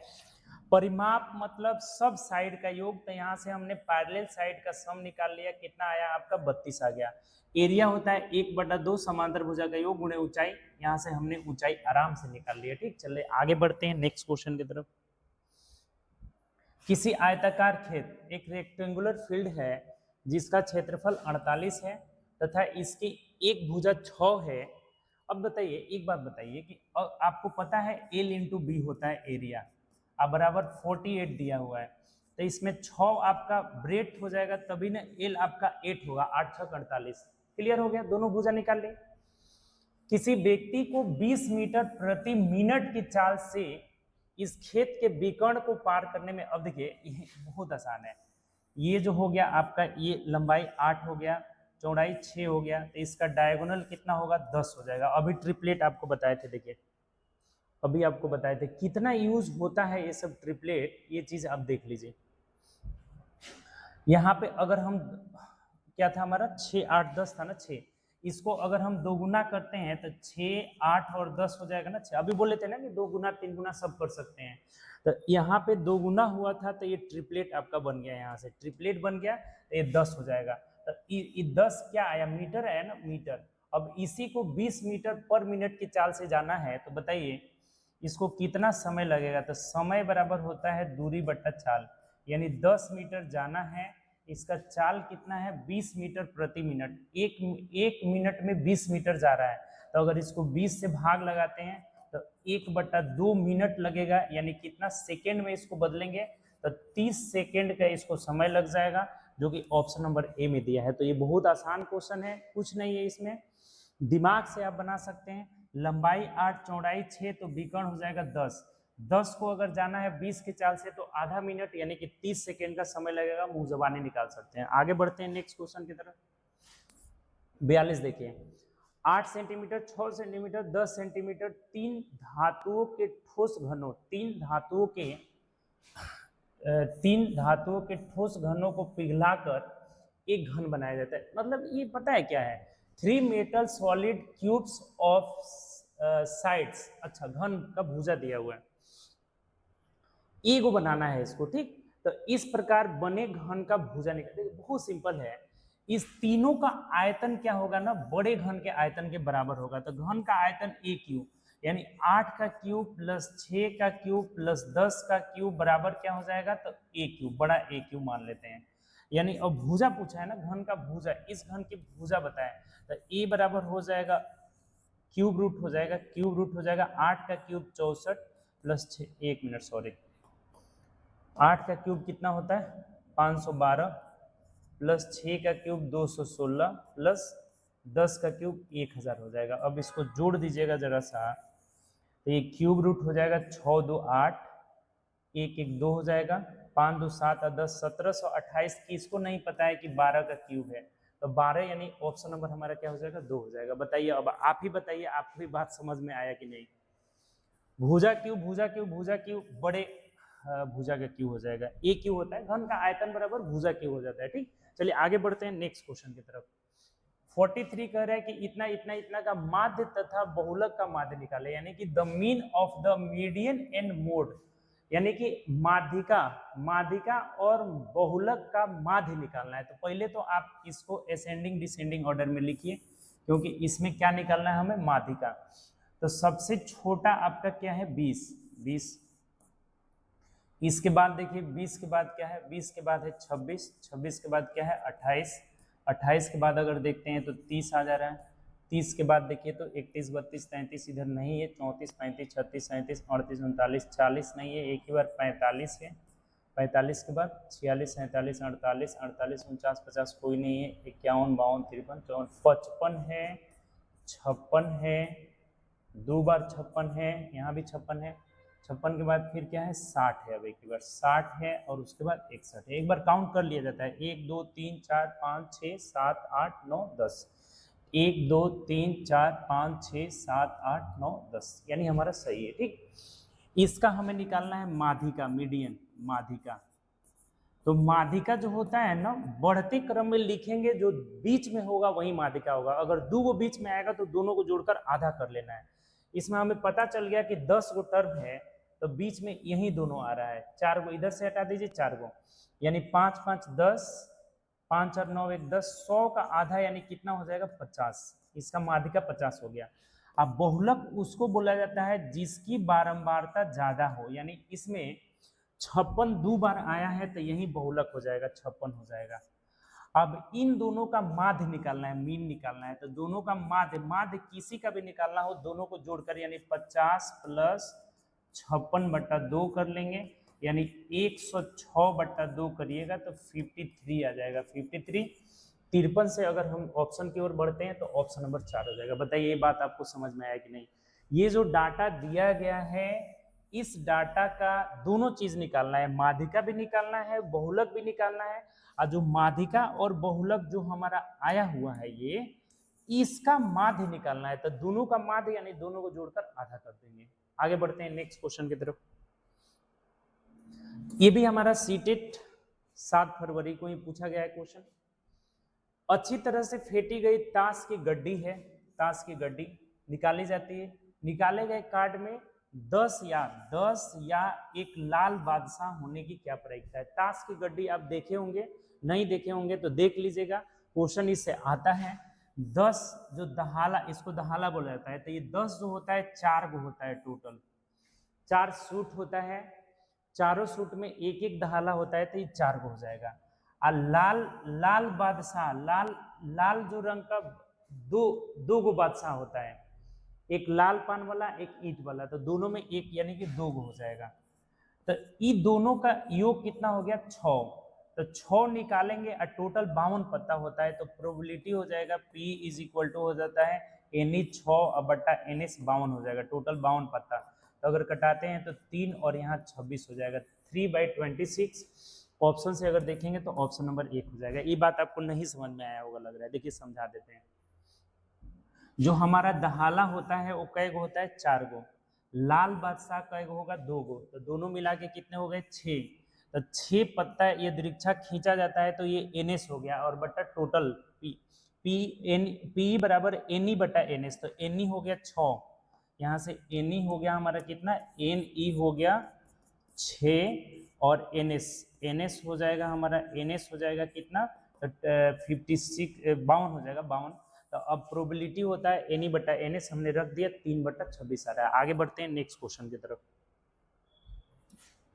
परिमाप मतलब सब साइड का योग, तो यहाँ से हमने पैरेलल साइड का सम निकाल लिया, कितना आया आपका 32 आ गया। एरिया होता है 1/2 समांतर भुजा का योग गुणे ऊंचाई, यहाँ से हमने ऊंचाई आराम से निकाल लिया। ठीक, चलिए आगे बढ़ते हैं नेक्स्ट क्वेश्चन की तरफ। किसी आयताकार खेत, एक रेक्टेंगुलर फील्ड है जिसका क्षेत्रफल 48 है तथा इसकी एक भुजा 6 है। अब बताइए एक बात बताइए कि आपको पता है L इंटू बी होता है एरिया, अब बराबर 48 दिया हुआ है, तो इसमें 6 आपका ब्रेथ हो जाएगा, तभी ना L आपका 8 होगा, 8 6 48। क्लियर हो गया, दोनों भुजा निकाल ले। किसी व्यक्ति को 20 मीटर प्रति मिनट की चाल से इस खेत के विकर्ण को पार करने में, अब देखिए ये बहुत आसान है। ये जो हो गया आपका, ये लंबाई 8 हो गया, चौड़ाई 6 हो गया, तो इसका डायगोनल कितना होगा 10 हो जाएगा। अभी ट्रिपलेट आपको बताए थे, देखिए अभी आपको बताए थे कितना यूज होता है ये सब ट्रिपलेट, ये चीज आप देख लीजिए। यहाँ पे अगर हम, क्या था हमारा 6 8 10 था ना, 6, इसको अगर हम 2 गुना करते हैं तो 6 8 और 10 हो जाएगा ना 6। अभी बोले थे ना कि 2 गुना 3 गुना सब कर सकते हैं, तो यहाँ पे 2 गुना हुआ था, तो ये ट्रिपलेट आपका बन गया, यहाँ से ट्रिपलेट बन गया, तो ये 10 हो जाएगा। तो ये 10 क्या आया, मीटर आया ना, मीटर। अब इसी को 20 मीटर पर मिनट की चाल से जाना है, तो बताइए इसको कितना समय लगेगा। तो समय बराबर होता है दूरी बट्टा चाल, यानी 10 मीटर जाना है, इसका चाल कितना है 20 मीटर प्रति मिनट, एक मिनट में 20 मीटर जा रहा है, तो अगर इसको 20 से भाग लगाते हैं तो 1/2 मिनट लगेगा, यानी कितना सेकेंड में इसको बदलेंगे तो 30 सेकेंड का इसको समय लग जाएगा, जो कि ऑप्शन नंबर ए में दिया है। तो ये बहुत आसान क्वेश्चन है, कुछ नहीं है इसमें, दिमाग से आप बना सकते हैं। लंबाई 8 चौड़ाई 6, तो विकर्ण हो जाएगा 10 को अगर जाना है 20 की चाल से तो आधा मिनट यानी कि 30 सेकेंड का समय लगेगा, मुंह जबानी निकाल सकते हैं। आगे बढ़ते हैं नेक्स्ट क्वेश्चन की तरफ। 42 देखिए, 8 सेंटीमीटर 6 सेंटीमीटर 10 सेंटीमीटर तीन धातुओं के ठोस घनों, तीन धातुओं के ठोस घनों को पिघलाकर एक घन बनाया जाता है। मतलब ये पता है क्या है, 3 metal solid cubes of sides. अच्छा, घन का भुजा दिया हुआ है, ईगो बनाना है इसको, ठीक। तो इस प्रकार बने घन का भुजा निकाल, बहुत सिंपल है। इस तीनों का आयतन क्या होगा ना, बड़े घन के आयतन के बराबर होगा। तो घन का आयतन ए क्यूब, यानी 8 का क्यूब प्लस 6 का क्यूब प्लस 10 का क्यूब बराबर क्या हो जाएगा, तो ए क्यूब, बड़ा ए क्यूब मान लेते हैं। यानी अब भुजा पूछा है ना, घन का भुजा, इस घन की भुजा बताए, तो ए बराबर हो जाएगा क्यूब रूट हो जाएगा, 8 का क्यूब 64 प्लस 6, 1 मिनट सॉरी, 8 का क्यूब कितना होता है 512 प्लस 6 का क्यूब 216 प्लस 10 का क्यूब 1000 हो जाएगा। अब इसको जोड़ दीजिएगा जरा सा, तो ये क्यूब रूट हो जाएगा 6 2 8, 1 1 2 हो जाएगा, 5 2 7 और 10 1728। किसको नहीं पता है कि 12 का क्यूब है, तो 12 यानी ऑप्शन नंबर हमारा क्या हो जाएगा 2 हो जाएगा। बताइए, अब आप ही बताइए, आपको भी बात समझ में आया कि नहीं। भुजा क्यूब बड़े भुजा का क्यू हो जाएगा, ए क्यू होता है, घन का आयतन बराबर भुजा क्यू हो जाता है, ठीक। चलिए आगे बढ़ते हैं नेक्स्ट क्वेश्चन की तरफ। 43 कह रहा है कि इतना इतना इतना का माध्य तथा बहुलक का माध्य निकाले, यानी कि the mean of the median and mode, यानी कि माध्यिका और बहुलक का माध्य निकालना है। तो पहले तो आप इसको असेंडिंग डिसेंडिंग ऑर्डर में लिखिए, क्योंकि इसमें क्या निकालना है हमें, माध्यिका। तो सबसे छोटा आपका क्या है 20, इसके बाद देखिए 20 के बाद क्या है, 20 के बाद है 26 के बाद क्या है 28 के बाद अगर देखते हैं तो 30 आ जा रहा है। 30 के बाद देखिए तो 31 32 33 इधर नहीं है, 34 35 36 37 38 39 40 नहीं है, एक ही बार 45 है, 45 के बाद 46 47 48 48 49 50 कोई नहीं है, 51 52 53 54 55 है, 56 है, 2 बार 56 है, यहाँ भी 56 है, 56 के बाद फिर क्या है 60 है, अब एक बार 60 है और उसके बाद 61 है। एक बार काउंट कर लिया जाता है, 1 2 3 4 5 6 7 8 9 10, 1 2 3 4 5 6 7 8 9 10, यानी हमारा सही है, ठीक। इसका हमें निकालना है माध्यिका, मीडियन माध्यिका। तो माध्यिका जो होता है ना, बढ़ते क्रम में लिखेंगे, जो बीच में होगा वही माध्यिका होगा। अगर दो गो बीच में आएगा तो दोनों को जोड़कर आधा कर लेना है। इसमें हमें पता चल गया कि 10 गो टर्म है, तो बीच में यही दोनों आ रहा है। 4 गो इधर से हटा दीजिए, 4 गो, यानी 5 5 10, 5 और 9 1 10, 100 का आधा यानी कितना हो जाएगा 50। इसका माध्यिका 50 हो गया। अब बहुलक उसको बोला जाता है जिसकी बारंबारता ज्यादा हो, यानी इसमें 56 दो बार आया है तो यही बहुलक हो जाएगा, 56 हो जाएगा। अब इन दोनों का माध्य निकालना है, मीन निकालना है, तो दोनों का माध्य, माध्य किसी का भी निकालना हो दोनों को जोड़कर, यानी 50 प्लस 56/2 कर लेंगे, यानी 106/2 करिएगा तो 53 आ जाएगा। 53 53 से अगर हम ऑप्शन की ओर बढ़ते हैं तो ऑप्शन नंबर 4 हो जाएगा। बताइए ये बात आपको समझ में आया कि नहीं? ये जो डाटा दिया गया है, इस डाटा का दोनों चीज निकालना है, माध्यिका भी निकालना है, बहुलक भी निकालना है। और जो माध्यिका और बहुलक जो हमारा आया हुआ है, ये इसका माध्य निकालना है, तो दोनों का माध्य यानी दोनों को जोड़कर आधा कर देंगे। आगे बढ़ते हैं नेक्स्ट क्वेश्चन की तरफ। ये भी हमारा सीटेट 7 फरवरी को ही पूछा गया है क्वेश्चन। अच्छी तरह से फेंटी गई ताश की गड्डी है, ताश की गड्डी निकाली जाती है। निकाले गए कार्ड में 10 या एक लाल बादशाह होने की क्या प्रायिकता है? ताश की गड्डी आप देखे होंगे, नहीं देखे होंगे तो देख लीजिएगा, क्वेश्चन इससे आता है। 10 जो दहाला, इसको दहाला बोला जाता है, तो ये 10 जो होता है 4 गो होता है टोटल, 4 सूट होता है, चारों सूट में एक एक दहाला होता है, तो ये 4 गो हो जाएगा। और लाल बादशाह, लाल जो रंग का दो गो बादशाह होता है, एक लाल पान वाला एक ईंट वाला, तो दोनों में एक यानी कि 2 गो हो जाएगा। तो ये दोनों का योग कितना हो गया? 6। तो 6 निकालेंगे और टोटल 52 पत्ता होता है, तो प्रोबेबिलिटी हो जाएगा P इज इक्वल टू हो जाता है NE 6/NS 52 हो जाएगा, टोटल 52 पत्ता। तो अगर कटाते हैं तो 3 और यहाँ 26 हो जाएगा, 3/26। ऑप्शन से अगर देखेंगे तो ऑप्शन नंबर 1 हो जाएगा। ये बात आपको नहीं समझ में आया होगा लग रहा है, देखिए समझा देते हैं। जो हमारा दहाला होता है वो कै गो होता है? 4 गो। लाल बादशाह कै गो होगा? 2 गो। तो दोनों मिला के कितने हो गए? 6। तो 6 पत्ता ये दीर्घा खींचा जाता है, तो ये NS हो गया, और बटा टोटल P बराबर NE/NS, तो NE हो गया 6, यहाँ से NE हो गया हमारा कितना? NE हो गया 6, और NS हो जाएगा हमारा, NS हो जाएगा कितना? 56 52 हो जाएगा, 52। तो अब प्रोबेबिलिटी होता है NE/NS, हमने रख दिया 3/26 आ रहा है। आगे बढ़ते हैं नेक्स्ट क्वेश्चन की तरफ।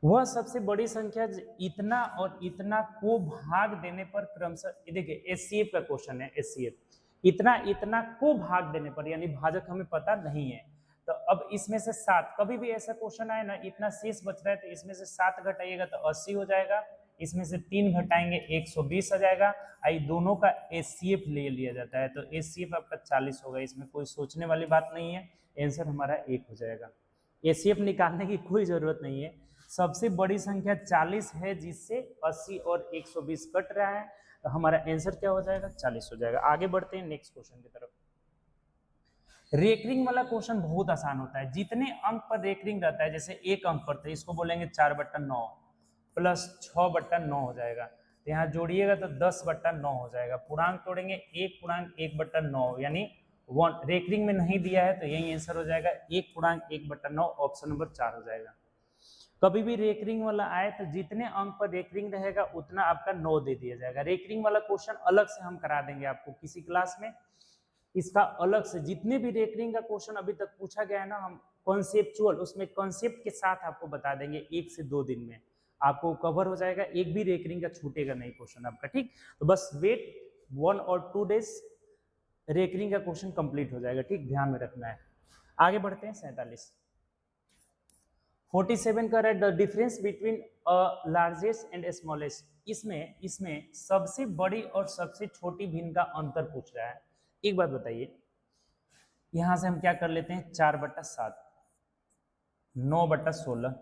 वह सबसे बड़ी संख्या इतना और इतना को भाग देने पर क्रमशः, देखिए SCF का क्वेश्चन है, SCF इतना को भाग देने पर, यानी भाजक हमें पता नहीं है। तो अब इसमें से 7, कभी भी ऐसा क्वेश्चन आए ना, इतना शेष बच रहा है, तो इसमें से 7 घटाइएगा तो 80 हो जाएगा, इसमें से 3 घटाएंगे 120 आ जाएगा। आई दोनों का SCF ले लिया जाता है, तो SCF आपका 40 होगा, इसमें कोई सोचने वाली बात नहीं है, आंसर हमारा 1 हो जाएगा। SCF निकालने की कोई जरूरत नहीं है, सबसे बड़ी संख्या 40 है जिससे 80 और 120 कट रहा है, तो हमारा आंसर क्या हो जाएगा? 40 हो जाएगा। आगे बढ़ते हैं नेक्स्ट क्वेश्चन की तरफ। रेकरिंग वाला क्वेश्चन बहुत आसान होता है, जितने अंक पर रेकरिंग रहता है, जैसे 1 अंक पर, तो इसको बोलेंगे 4/9 प्लस 6/9 हो जाएगा, तो यहाँ जोड़िएगा तो 10/9 हो जाएगा। पूर्णांक तोड़ेंगे 1/1/9 यानी 1, रेकरिंग में नहीं दिया है तो यही आंसर हो जाएगा 1/1/9, ऑप्शन नंबर 4 हो जाएगा। कभी भी रेकरिंग वाला आए तो जितने अंक पर रेकरिंग रहेगा उतना आपका 9 दे दिया जाएगा। रेकरिंग वाला क्वेश्चन अलग से हम करा देंगे आपको किसी क्लास में, इसका अलग से जितने भी रेकरिंग का क्वेश्चन अभी तक पूछा गया है ना, हम कॉन्सेप्चुअल उसमें कॉन्सेप्ट के साथ आपको बता देंगे, 1 से 2 दिन में आपको कवर हो जाएगा, एक भी रेकरिंग का छूटेगा नहीं क्वेश्चन आपका, ठीक। तो बस वेट 1 और 2 डेज, रेकरिंग का क्वेश्चन कंप्लीट हो जाएगा, ठीक, ध्यान में रखना है। आगे बढ़ते हैं 47 का है the difference between largest and smallest. इसमें सबसे बड़ी और सबसे छोटी भिन्न का अंतर पूछ रहा है। एक बात बताइए, यहां से हम क्या कर लेते हैं, 4/7, 9/16,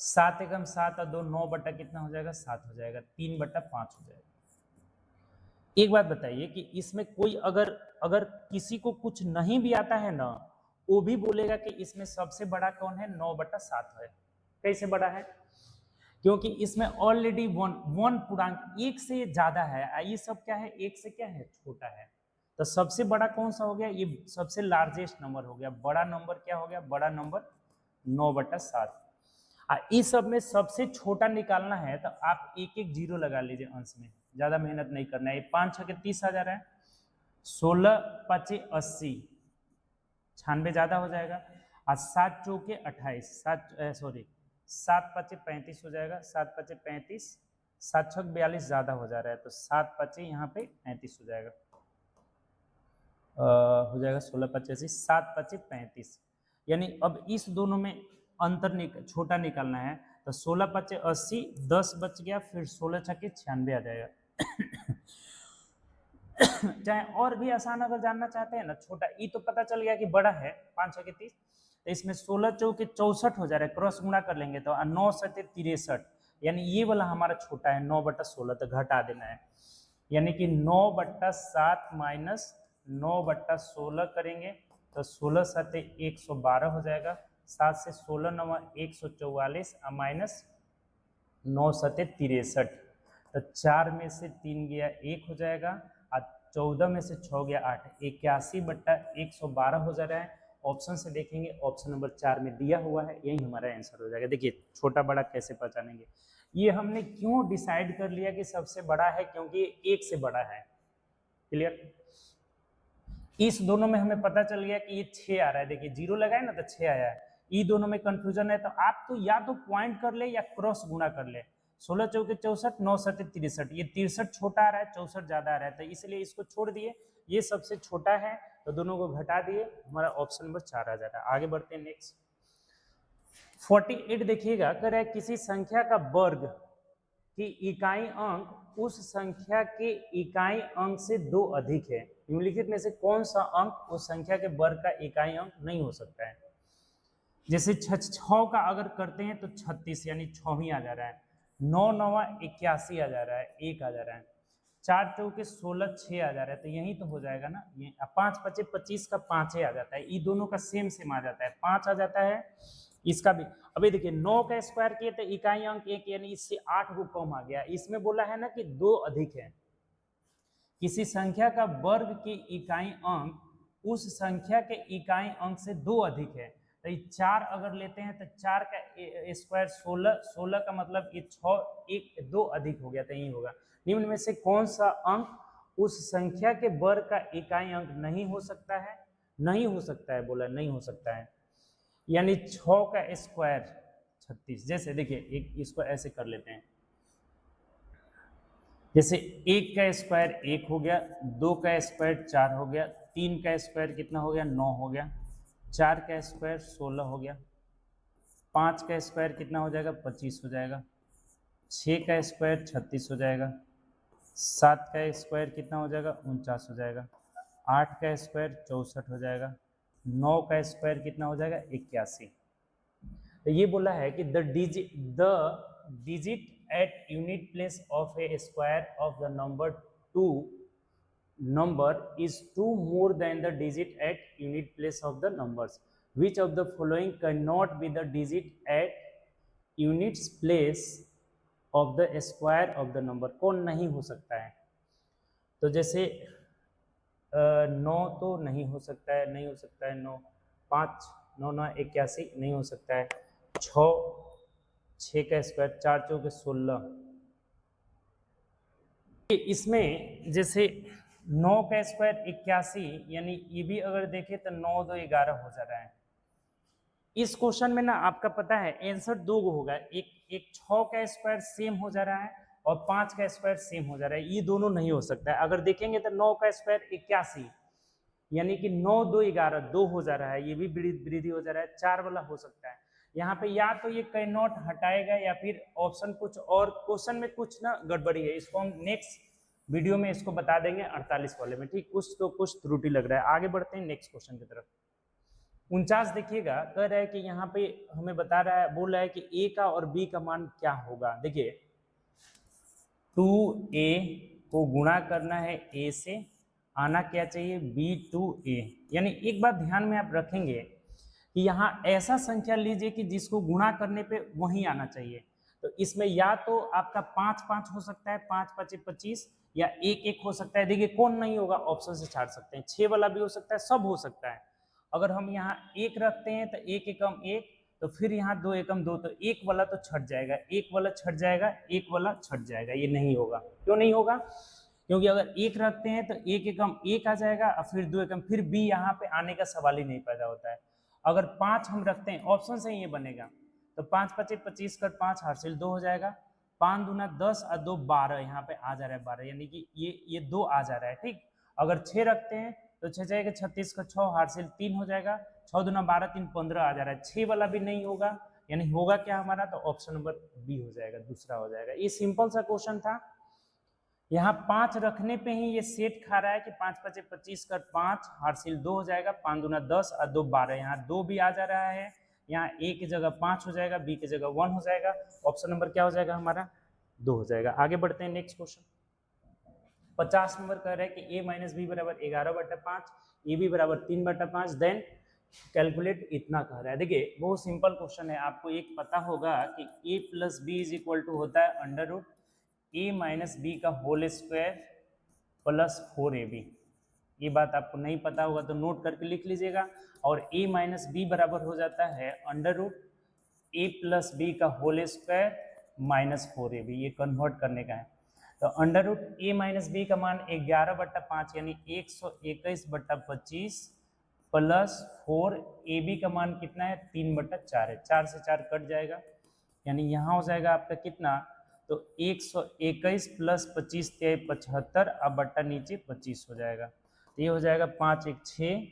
7 एकम 7 और 2, 9 बटा कितना हो जाएगा? 7 हो जाएगा, 3/5 हो जाएगा। एक बात बताइए कि इसमें कोई अगर किसी को कुछ नहीं भी आता है ना, वो भी बोलेगा कि इसमें सबसे बड़ा कौन है? 9/7 है। कैसे बड़ा है? क्योंकि इसमें ऑलरेडी वन पूर्णांक एक से ज्यादा है, ये सब क्या है, एक से क्या है, छोटा है। तो सबसे बड़ा कौन सा हो गया, ये सबसे लार्जेस्ट नंबर हो गया। बड़ा नंबर क्या हो गया, बड़ा नंबर 9/7। इस सब में सबसे छोटा निकालना है तो आप एक एक जीरो लगा लीजिए अंश में, ज्यादा मेहनत नहीं करना है। 5 6 के 30 आ जा रहा है, 16 5 80, 96 ज्यादा हो जाएगा। और 7 चौके 28, 7 5 35 हो जाएगा, 7 5 35, 7 6 42 ज्यादा हो जा रहा है, तो 7 5 यहाँ पे 35 हो जाएगा, हो जाएगा 16 85, 7 5 35। यानी अब इस दोनों में अंतर छोटा निकालना है, तो 16 5 80, 10 बच गया, फिर 16 6 96 आ जाएगा। चाहे और भी आसान अगर जानना चाहते हैं ना, छोटा ई तो पता चल गया कि बड़ा है 5 6 30, तो इसमें 16 चौके 64 हो जा रहा है, क्रॉस गुणा कर लेंगे तो 9 7 63, यानी ये वाला हमारा छोटा है 9/16, तो घटा देना है। यानी कि 9/7 माइनस 9/16 करेंगे तो 16 7 112 हो जाएगा, 7 से 16 9 144 माइनस 9 7 63, तो 4 में से 3 गया 1 हो जाएगा, और 14 में से 6 गया 8, 81/112 हो जा रहा है। ऑप्शन से देखेंगे, ऑप्शन नंबर 4 में दिया हुआ है, यही हमारा आंसर हो जाएगा। देखिए छोटा बड़ा कैसे पहचानेंगे, ये हमने क्यों डिसाइड कर लिया कि सबसे बड़ा है, क्योंकि एक से बड़ा है। क्लियर, इस दोनों में हमें पता चल गया कि ये 6 आ रहा है, देखिए जीरो लगाए ना तो 6 आया है। ये दोनों में कंफ्यूजन है, तो आप तो या तो पॉइंट कर ले या क्रॉस गुणा कर ले। 16 चौके 64, 9 7 63, ये 63 छोटा आ रहा है, 64 ज्यादा आ रहा है, तो इसलिए इसको छोड़ दिए, ये सबसे छोटा है तो दोनों को घटा दिए, हमारा ऑप्शन नंबर 4 आ जा रहा है। आगे बढ़ते हैं नेक्स्ट 48 देखिएगा, कह रहा है किसी संख्या का वर्ग की इकाई अंक उस संख्या के इकाई अंक से 2 अधिक है, निम्नलिखित में से कौन सा अंक उस संख्या के वर्ग का इकाई अंक नहीं हो सकता है। जैसे 6 का अगर करते हैं तो 36 यानी 6 आ जा रहा है, 9 9 81 आ जा रहा है, 1 आ जा रहा है, 4 चौके 16 6 आ जा रहा है, तो यही तो हो जाएगा ना। ये 5 5 25 का 5 आ जाता है, ये दोनों का सेम सेम आ जाता है, 5 आ जाता है, इसका भी। अभी देखिए 9 का स्क्वायर किए तो इकाई अंक 1, यानी इससे 8 को कम आ गया। इसमें बोला है ना कि 2 अधिक है, किसी संख्या का वर्ग की इकाई अंक उस संख्या के इकाई अंक से 2 अधिक है, तो ये 4 अगर लेते हैं तो 4 का स्क्वायर 16, 16 का मतलब ये 6 1 2 अधिक हो गया, तो यही होगा। निम्न में से कौन सा अंक उस संख्या के वर्ग का इकाई अंक नहीं हो सकता है, नहीं हो सकता है, बोला नहीं हो सकता है, यानी 6 का स्क्वायर 36। जैसे देखिए एक इसको ऐसे कर लेते हैं, जैसे 1 का स्क्वायर 1 हो गया, 2 का स्क्वायर 4 हो गया, 3 का स्क्वायर कितना हो गया 9 हो गया, 4 का स्क्वायर 16 हो गया, 5 का स्क्वायर कितना हो जाएगा 25 हो जाएगा, 6 का स्क्वायर 36 हो जाएगा, 7 का स्क्वायर कितना हो जाएगा 49 हो जाएगा, 8 का स्क्वायर 64 हो जाएगा, 9 का स्क्वायर कितना हो जाएगा 81। तो ये बोला है कि the digit at unit place of a square of the number 2 number is 2 more than the digit at unit place of the numbers. Which of the following cannot be the digit at units place of the square of the number? कौन नहीं हो सकता है? तो जैसे 9 तो नहीं हो सकता है, नहीं हो सकता है 9, 5 9 9 81 नहीं हो सकता है, 6 का स्क्वायर 4 चौके 16। इसमें जैसे 9 का स्क्वायर 81, यानी ये भी अगर देखें तो 9 2 11 हो जा रहा है। इस क्वेश्चन में ना आपका पता है आंसर 2 होगा, एक 6 का स्क्वायर सेम हो जा रहा है और 5 का स्क्वायर सेम हो जा रहा है, ये दोनों नहीं हो सकता है। अगर देखेंगे तो 9 का स्क्वायर 81, यानी कि 9 2 11 2 हो जा रहा है, ये भी वृद्धि हो जा रहा है, 4 वाला हो सकता है। यहाँ पे या तो ये कैन नॉट हटाएगा या फिर ऑप्शन कुछ और, क्वेश्चन में कुछ ना गड़बड़ी है, इसको हम नेक्स्ट वीडियो में इसको बता देंगे 48 वाले में, ठीक। कुछ त्रुटि लग रहा है। आगे बढ़ते हैं नेक्स्ट क्वेश्चन की तरफ। 49 देखिएगा, कह रहा है कि यहाँ पे हमें बता रहा है, बोल रहा है कि ए का और बी का मान क्या होगा। देखिए 2a को गुणा करना है a से, आना क्या चाहिए b2a। यानी एक बात ध्यान में आप रखेंगे कि यहाँ ऐसा संख्या लीजिए कि जिसको गुणा करने पे वही आना चाहिए। तो इसमें या तो आपका 5-5 हो सकता है, 5-5-25, या 1-1 हो सकता है। देखिए कौन नहीं होगा, ऑप्शन से छाड़ सकते हैं। 6 वाला भी हो सकता है, सब हो सकता है। अगर हम यहाँ 1 रखते हैं तो 1 एकम 1, तो फिर यहाँ 2 एकम 2, तो 1 वाला तो छट जाएगा, 1 वाला छट जाएगा, 1 वाला छट जाएगा, ये नहीं होगा। क्यों नहीं होगा? क्योंकि अगर 1 रखते हैं तो 1 एकम 1 आ जाएगा, और फिर 2 एकम, फिर बी यहाँ पे आने का सवाल ही नहीं पैदा होता है। अगर 5 हम रखते हैं, ऑप्शन से ही ये बनेगा, तो 5-5-25 कर 5 हासिल 2 हो जाएगा, 5 दूना 10 और 2 12, यहाँ पे आ जा रहा है 12, यानी कि ये 2 आ जा रहा है। ठीक, अगर 6 रखते हैं तो 6 जाएगा 36 का 6 हासिल 3 हो जाएगा, 6 दूना 12 3 15 आ जा रहा है। 6 वाला भी नहीं होगा, यानी होगा क्या हमारा, तो ऑप्शन नंबर बी हो जाएगा, दूसरा हो जाएगा। ये सिंपल सा क्वेश्चन था। यहाँ 5 रखने पे ही ये सेट खा रहा है कि 5-5-25 कर 5 हासिल 2 हो जाएगा, 5 दूना 10 और 2 12, यहाँ 2 भी आ जा रहा है, यहाँ ए की जगह 5 हो जाएगा, बी की जगह 1 हो जाएगा, ऑप्शन नंबर क्या हो जाएगा हमारा, 2 हो जाएगा। आगे बढ़ते हैं नेक्स्ट क्वेश्चन। 50 नंबर कह रहा है कि a माइनस बी बराबर 11/5, ए बी बराबर 3/5, देन कैलकुलेट, इतना कह रहा है। देखिए बहुत सिंपल क्वेश्चन है। आपको एक पता होगा कि a plus B is equal to होता है under root a minus B का होल स्क्वायर प्लस 4ab। ये बात आपको नहीं पता होगा तो नोट करके लिख लीजिएगा। और a माइनस बी बराबर हो जाता है under root a plus B का होल स्क्वायर माइनस 4ab। ये कन्वर्ट करने का है। तो under root a minus B का मान 11/5 यानी 121/25 प्लस 4ab का मान कितना है, 3/4 है। 4 से 4 कट जाएगा, यानी यहाँ हो जाएगा आपका कितना, तो 121 प्लस 25 75, अब बट्टा नीचे 25 हो जाएगा। तो ये हो जाएगा 5 1 6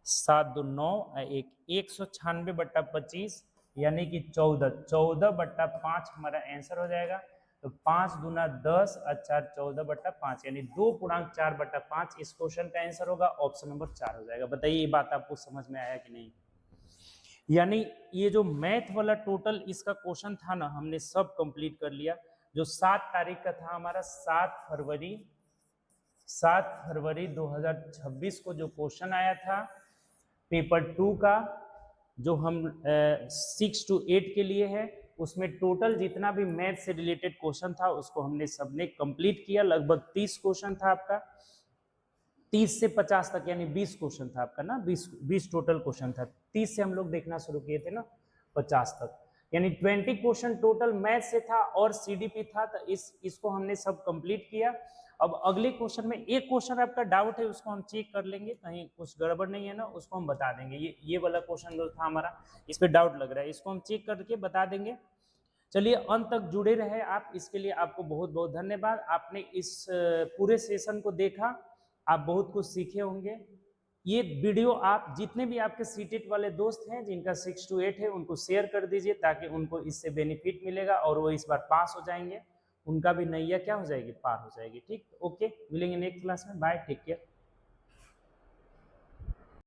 7 2 9 1 196/25, यानी कि 14/5 हमारा आंसर हो जाएगा। तो 5 दूना 10 और 4 14/5, यानी 2.4/5 इस क्वेश्चन का आंसर होगा, ऑप्शन नंबर 4 हो जाएगा। बताइए ये बात आपको समझ में आया कि नहीं? यानी ये जो मैथ वाला टोटल इसका क्वेश्चन था ना, हमने सब कंप्लीट कर लिया। जो 7 तारीख का था हमारा, 7 फरवरी 2026 को जो क्वेश्चन आया था पेपर 2 का, जो हम 6 to 8 के लिए है, उसमें टोटल जितना भी मैथ से रिलेटेड क्वेश्चन था उसको हमने सबने कंप्लीट किया। लगभग 30 क्वेश्चन था आपका, 30 से 50 तक, यानी 20 क्वेश्चन था आपका ना, 20 टोटल क्वेश्चन था। 30 से हम लोग देखना शुरू किए थे ना 50 तक, यानी 20 क्वेश्चन टोटल मैथ से था और सीडीपी था। तो इसको हमने सब कंप्लीट किया। अब अगले क्वेश्चन में एक क्वेश्चन आपका डाउट है, उसको हम चेक कर लेंगे, कहीं कुछ गड़बड़ नहीं है ना, उसको हम बता देंगे। ये वाला क्वेश्चन जो था हमारा, इस पे डाउट लग रहा है, इसको हम चेक करके बता देंगे। चलिए अंत तक जुड़े रहे आप, इसके लिए आपको बहुत बहुत धन्यवाद। आपने इस पूरे सेशन को देखा, आप बहुत कुछ सीखे होंगे। ये वीडियो आप जितने भी आपके सीटेट वाले दोस्त हैं जिनका 6 to 8 है, उनको शेयर कर दीजिए, ताकि उनको इससे बेनिफिट मिलेगा और वो इस बार पास हो जाएंगे। उनका भी नैया क्या हो जाएगी, पार हो जाएगी। ठीक, ओके, मिलेंगे नेक्स्ट क्लास में। Bye, take care.